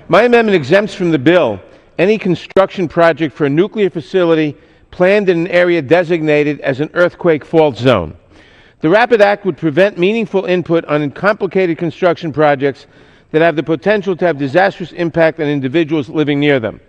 My amendment exempts from the bill any construction project for a nuclear facility planned in an area designated as an earthquake fault zone. The RAPID Act would prevent meaningful input on complicated construction projects that have the potential to have disastrous impact on individuals living near them.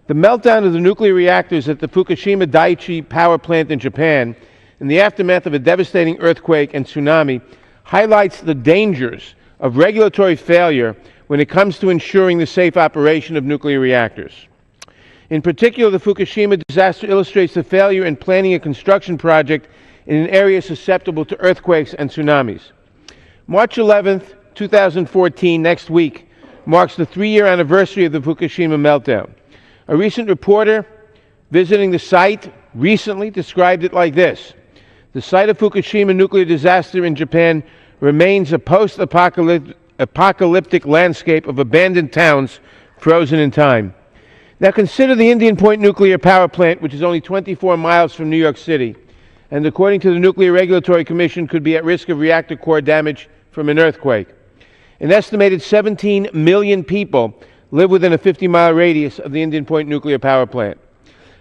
The meltdown of the nuclear reactors at the Fukushima Daiichi power plant in Japan in the aftermath of a devastating earthquake and tsunami highlights the dangers of regulatory failure when it comes to ensuring the safe operation of nuclear reactors. In particular, the Fukushima disaster illustrates the failure in planning a construction project in an area susceptible to earthquakes and tsunamis. March 11th, 2014, next week, marks the 3-year anniversary of the Fukushima meltdown. A recent reporter visiting the site recently described it like this: the site of Fukushima nuclear disaster in Japan remains a post-apocalyptic landscape of abandoned towns frozen in time. Now consider the Indian Point nuclear power plant, which is only 24 miles from New York City, and according to the Nuclear Regulatory Commission could be at risk of reactor core damage from an earthquake. An estimated 17 million people live within a 50-mile radius of the Indian Point nuclear power plant.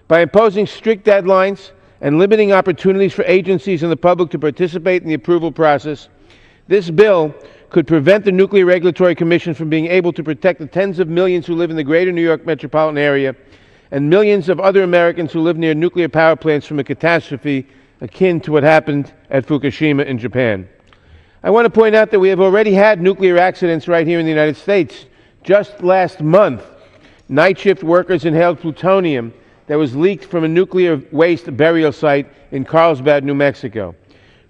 By imposing strict deadlines and limiting opportunities for agencies and the public to participate in the approval process, this bill could prevent the Nuclear Regulatory Commission from being able to protect the tens of millions who live in the greater New York metropolitan area and millions of other Americans who live near nuclear power plants from a catastrophe akin to what happened at Fukushima in Japan. I want to point out that we have already had nuclear accidents right here in the United States. Just last month, night shift workers inhaled plutonium that was leaked from a nuclear waste burial site in Carlsbad, New Mexico.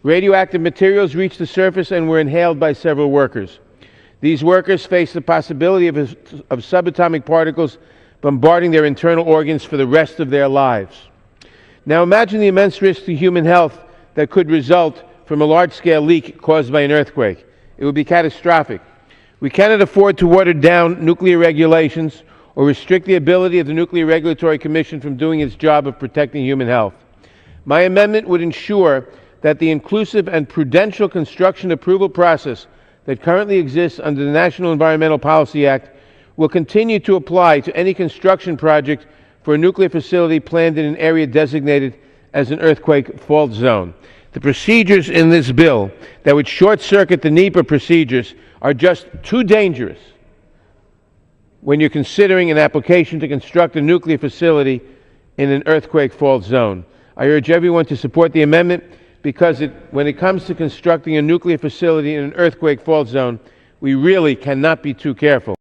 Radioactive materials reached the surface and were inhaled by several workers. These workers face the possibility of subatomic particles bombarding their internal organs for the rest of their lives. Now imagine the immense risk to human health that could result from a large-scale leak caused by an earthquake. It would be catastrophic. We cannot afford to water down nuclear regulations or restrict the ability of the Nuclear Regulatory Commission from doing its job of protecting human health. My amendment would ensure that the inclusive and prudential construction approval process that currently exists under the National Environmental Policy Act will continue to apply to any construction project for a nuclear facility planned in an area designated as an earthquake fault zone. The procedures in this bill that would short-circuit the NEPA procedures are just too dangerous when you're considering an application to construct a nuclear facility in an earthquake fault zone. I urge everyone to support the amendment because when it comes to constructing a nuclear facility in an earthquake fault zone, we really cannot be too careful.